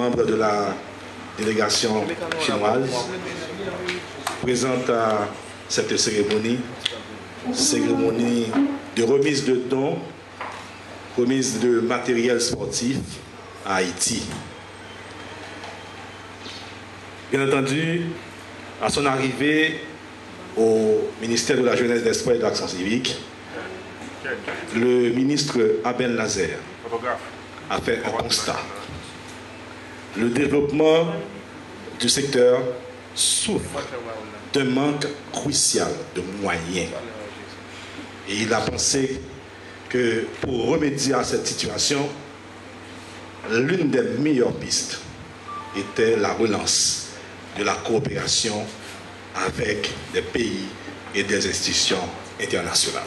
membres de la délégation chinoise présente à cette cérémonie de remise de dons, remise de matériel sportif à Haïti. Bien entendu, à son arrivée au ministère de la Jeunesse, des Sports et de l'Action civique, le ministre Abel Nazaire a fait un constat. Le développement du secteur souffre d'un manque crucial de moyens. Et il a pensé que pour remédier à cette situation, l'une des meilleures pistes était la relance de la coopération avec des pays et des institutions internationales.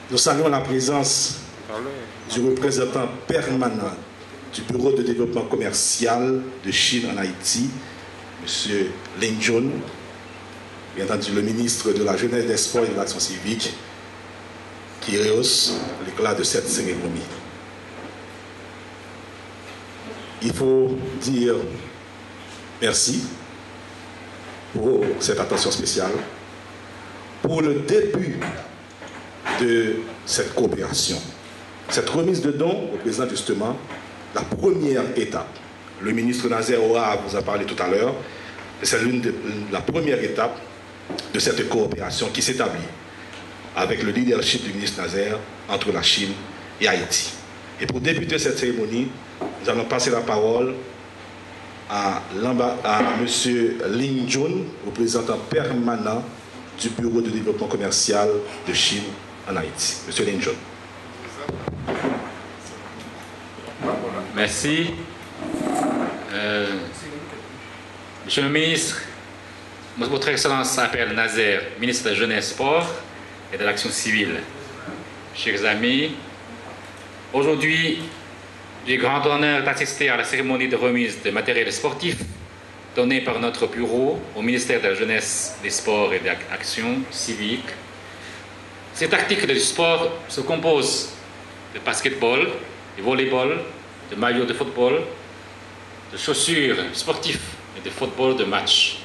Nous saluons la présence du représentant permanent du Bureau de développement commercial de Chine en Haïti, M. Lin Jun, bien entendu le ministre de la Jeunesse, des Sports et de l'Action civique, qui rehausse l'éclat de cette cérémonie. Il faut dire merci pour cette attention spéciale, pour le début de cette coopération. Cette remise de dons représente justement la première étape. Le ministre Nazaire Ouah vous a parlé tout à l'heure. C'est la première étape de cette coopération qui s'établit avec le leadership du ministre Nazaire entre la Chine et Haïti. Et pour débuter cette cérémonie, nous allons passer la parole à M. Lin Jun, représentant permanent du Bureau de développement commercial de Chine en Haïti. M. Lin Jun. Merci. Monsieur le ministre, votre Excellence Abel Nazaire, ministre de la Jeunesse, Sport et de l'Action civile. Chers amis, aujourd'hui, j'ai grand honneur d'assister à la cérémonie de remise de matériel sportif donnée par notre bureau au ministère de la Jeunesse, des Sports et de l'Action civique. Cet article du sport se compose de basketball, de volleyball, de maillots de football, de chaussures sportives et de football de match.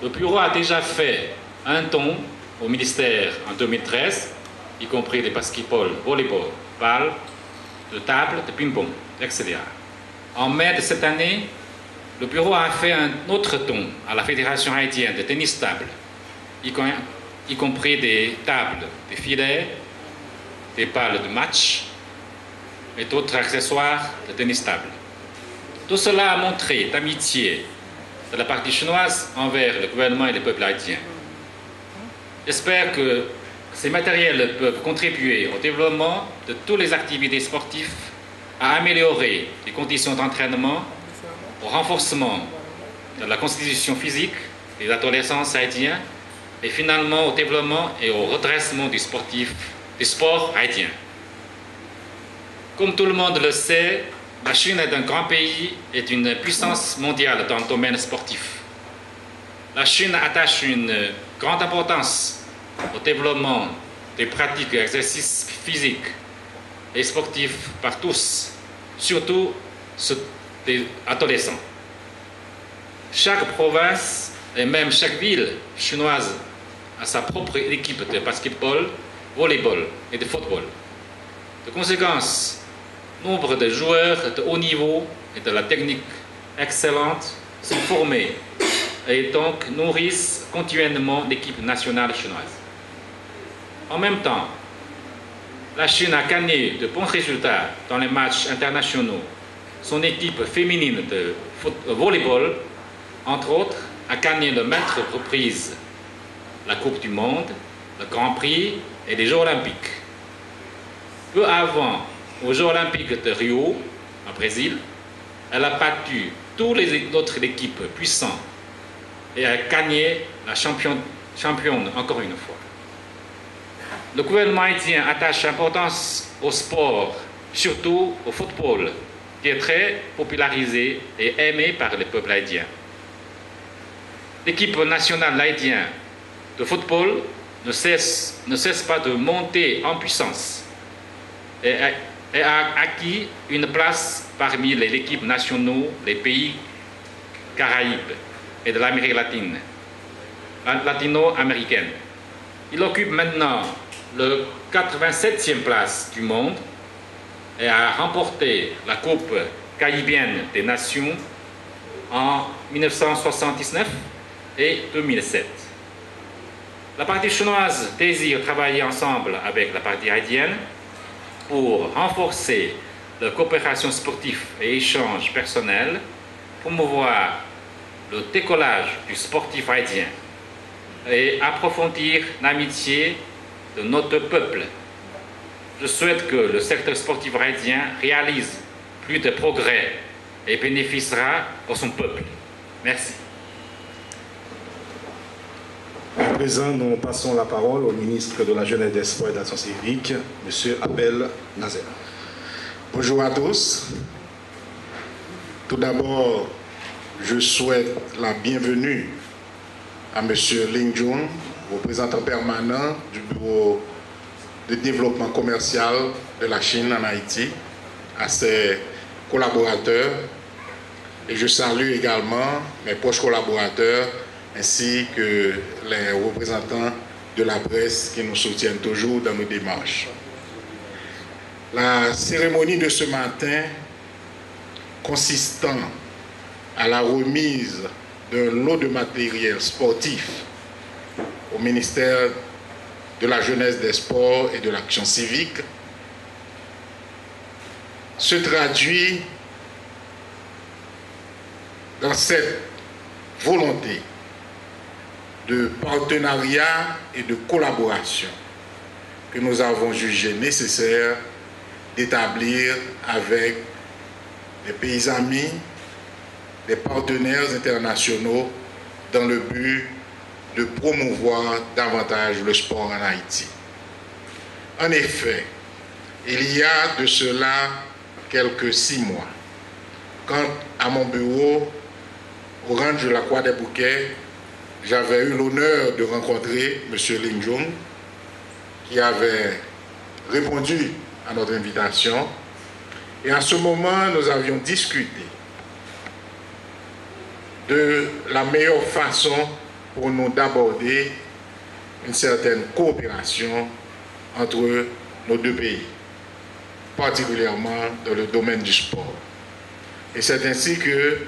Le bureau a déjà fait un don au ministère en 2013, y compris des basketball, volleyball, balles, de table, de ping-pong, etc. En mai de cette année, le bureau a fait un autre don à la Fédération haïtienne de tennis table, y compris des tables, des filets, des balles de match et d'autres accessoires de tennis table. Tout cela a montré d'amitié de la partie chinoise envers le gouvernement et le peuple haïtien. J'espère que ces matériels peuvent contribuer au développement de toutes les activités sportives, à améliorer les conditions d'entraînement, au renforcement de la constitution physique des adolescents haïtiens et finalement au développement et au redressement du sport haïtien. Comme tout le monde le sait, la Chine est un grand pays et une puissance mondiale dans le domaine sportif. La Chine attache une grande importance au développement des pratiques d'exercice physique et sportifs par tous, surtout des adolescents. Chaque province et même chaque ville chinoise a sa propre équipe de basketball, volleyball et de football. De conséquence, nombre de joueurs de haut niveau et de la technique excellente sont formés et donc nourrissent continuellement l'équipe nationale chinoise. En même temps, la Chine a gagné de bons résultats dans les matchs internationaux. Son équipe féminine de volleyball, entre autres, a gagné de maintes reprises la Coupe du Monde, le Grand Prix et les Jeux Olympiques. Peu avant, aux Jeux Olympiques de Rio, au Brésil, elle a battu toutes les autres équipes puissantes et a gagné la championne encore une fois. Le gouvernement haïtien attache importance au sport, surtout au football, qui est très popularisé et aimé par le peuple haïtien. L'équipe nationale haïtienne de football ne cesse pas de monter en puissance et et a acquis une place parmi les équipes nationaux des pays Caraïbes et de l'Amérique latino-américaine. Il occupe maintenant le 87e place du monde et a remporté la Coupe caribéenne des Nations en 1979 et 2007. La partie chinoise désire travailler ensemble avec la partie haïtienne pour renforcer la coopération sportive et échanges personnels, promouvoir le décollage du sportif haïtien et approfondir l'amitié de notre peuple. Je souhaite que le secteur sportif haïtien réalise plus de progrès et bénéficiera pour son peuple. Merci. À présent, nous passons la parole au ministre de la Jeunesse, des Sports et de l'Action civique, M. Abel Nazer. Bonjour à tous. Tout d'abord, je souhaite la bienvenue à M. Ling Jun, représentant permanent du Bureau de développement commercial de la Chine en Haïti, à ses collaborateurs. Et je salue également mes proches collaborateurs ainsi que les représentants de la presse qui nous soutiennent toujours dans nos démarches. La cérémonie de ce matin, consistant à la remise d'un lot de matériel sportif au ministère de la Jeunesse, des Sports et de l'Action civique, se traduit dans cette volonté de partenariat et de collaboration que nous avons jugé nécessaire d'établir avec des pays amis, des partenaires internationaux dans le but de promouvoir davantage le sport en Haïti. En effet, il y a de cela quelques 6 mois, quand à mon bureau, au ranch de la Croix des Bouquets, j'avais eu l'honneur de rencontrer M. Ling Jun, qui avait répondu à notre invitation. Et à ce moment, nous avions discuté de la meilleure façon pour nous d'aborder une certaine coopération entre nos deux pays, particulièrement dans le domaine du sport. Et c'est ainsi que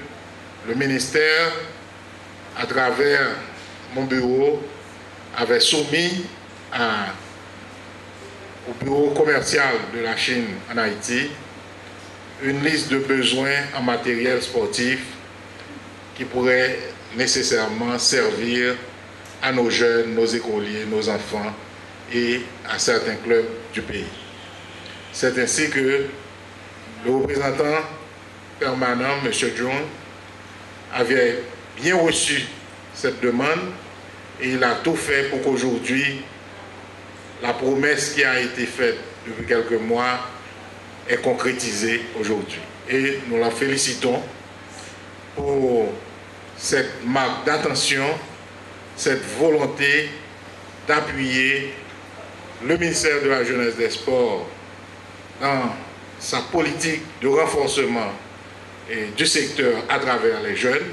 le ministère, à travers mon bureau, avait soumis au bureau commercial de la Chine en Haïti une liste de besoins en matériel sportif qui pourrait nécessairement servir à nos jeunes, nos écoliers, nos enfants et à certains clubs du pays. C'est ainsi que le représentant permanent, M. Jun, avait bien reçu cette demande et il a tout fait pour qu'aujourd'hui, la promesse qui a été faite depuis quelques mois est concrétisée aujourd'hui. Et nous la félicitons pour cette marque d'attention, cette volonté d'appuyer le ministère de la Jeunesse des Sports dans sa politique de renforcement du secteur à travers les jeunes,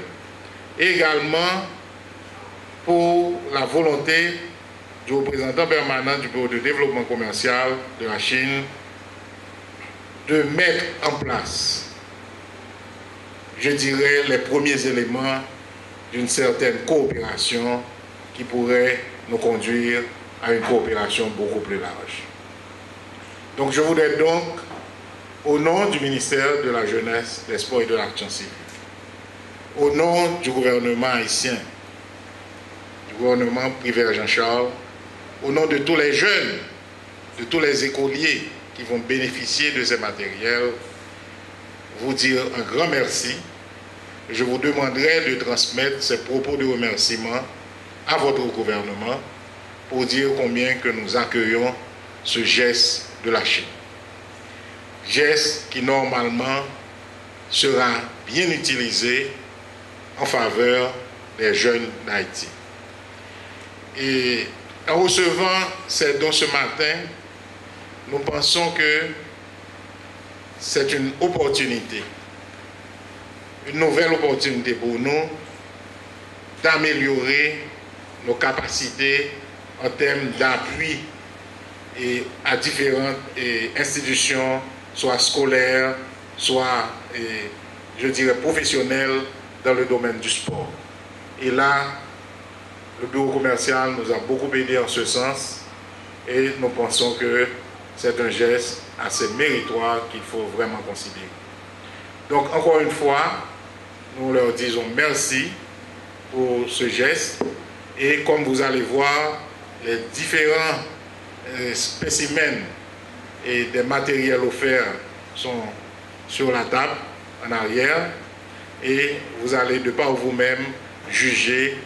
et également pour la volonté du représentant permanent du Bureau de développement commercial de la Chine de mettre en place, je dirais, les premiers éléments d'une certaine coopération qui pourrait nous conduire à une coopération beaucoup plus large. Donc je voudrais donc, au nom du ministère de la Jeunesse, des Sports et de l'Action civique, au nom du gouvernement haïtien, du gouvernement privé Jean-Charles, au nom de tous les jeunes, de tous les écoliers qui vont bénéficier de ces matériels, vous dire un grand merci. Je vous demanderai de transmettre ces propos de remerciement à votre gouvernement pour dire combien que nous accueillons ce geste de la Chine. Geste qui normalement sera bien utilisé en faveur des jeunes d'Haïti. Et en recevant ces dons ce matin, nous pensons que c'est une opportunité, une nouvelle opportunité pour nous d'améliorer nos capacités en termes d'appui à différentes institutions, soit scolaires, soit, je dirais, professionnelles dans le domaine du sport. Et là, le bureau commercial nous a beaucoup aidé en ce sens et nous pensons que c'est un geste assez méritoire qu'il faut vraiment considérer. Donc, encore une fois, nous leur disons merci pour ce geste et comme vous allez voir, les différents spécimens et des matériels offerts sont sur la table en arrière et vous allez de par vous-même juger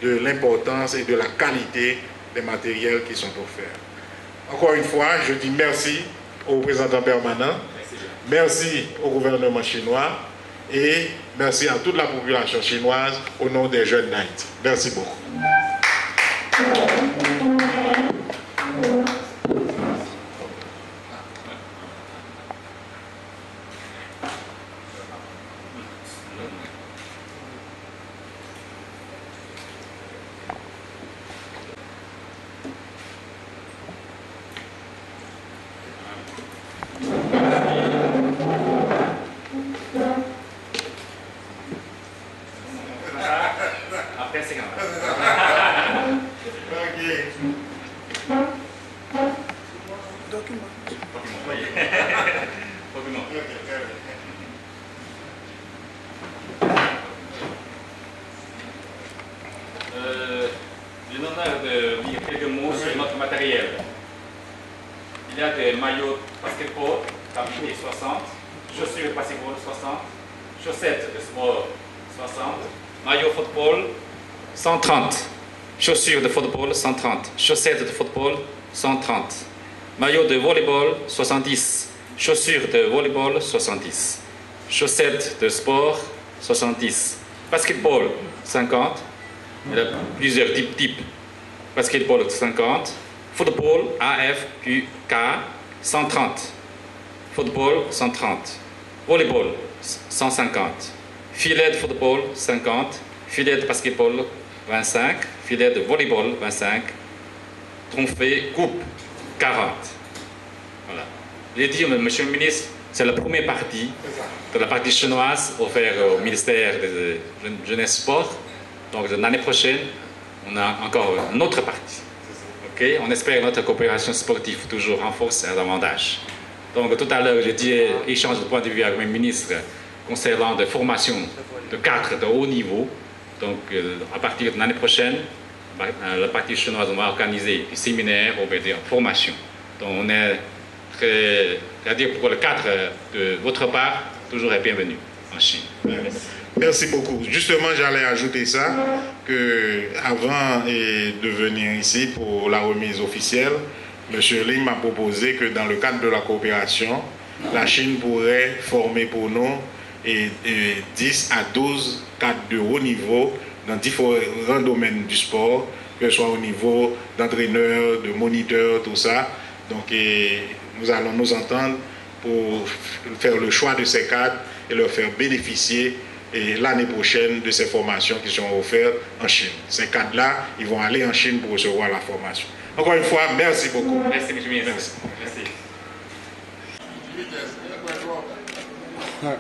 de l'importance et de la qualité des matériels qui sont offerts. Encore une fois, je dis merci aux représentants permanents, merci au gouvernement chinois et merci à toute la population chinoise au nom des jeunes d'Haïti. Merci beaucoup. J'ai l'honneur de dire quelques mots sur notre matériel. Il y a des maillots basketball, tablier 60, chaussures de basketball 60, chaussettes de sport 60, maillot football 130, chaussures de football 130, chaussettes de football 130, maillot de volleyball 70, chaussures de volleyball 70, chaussettes de sport 70, basketball 50, il y a plusieurs types. Basketball 50, football AFQ-K 130, football 130, volleyball 150, filet de football 50, filet de basketball 25, filet de volleyball 25, trophée coupe 40. Voilà. J'ai dit, monsieur le ministre, c'est la première partie de la partie chinoise offerte au ministère de Jeunesse Sport. Donc l'année prochaine, on a encore une autre partie. Okay? On espère que notre coopération sportive toujours renforce davantage. Donc tout à l'heure, j'ai dit échange de points de vue avec mes ministres concernant des formations de cadres de haut niveau. Donc à partir de l'année prochaine, la partie chinoise va organiser des séminaires ou des formations. Donc on est très, c'est-à-dire pour le cadre de votre part, toujours est bienvenu en Chine. Merci beaucoup. Justement, j'allais ajouter ça, que avant de venir ici pour la remise officielle, M. Ling m'a proposé que dans le cadre de la coopération, la Chine pourrait former pour nous 10 à 12 cadres de haut niveau dans différents domaines du sport, que ce soit au niveau d'entraîneurs, de moniteurs, tout ça. Donc, nous allons nous entendre pour faire le choix de ces cadres et leur faire bénéficier l'année prochaine de ces formations qui sont offertes en Chine. Ces cadres-là, ils vont aller en Chine pour recevoir la formation. Encore une fois, merci beaucoup. Merci, M. le ministre. Merci. Merci.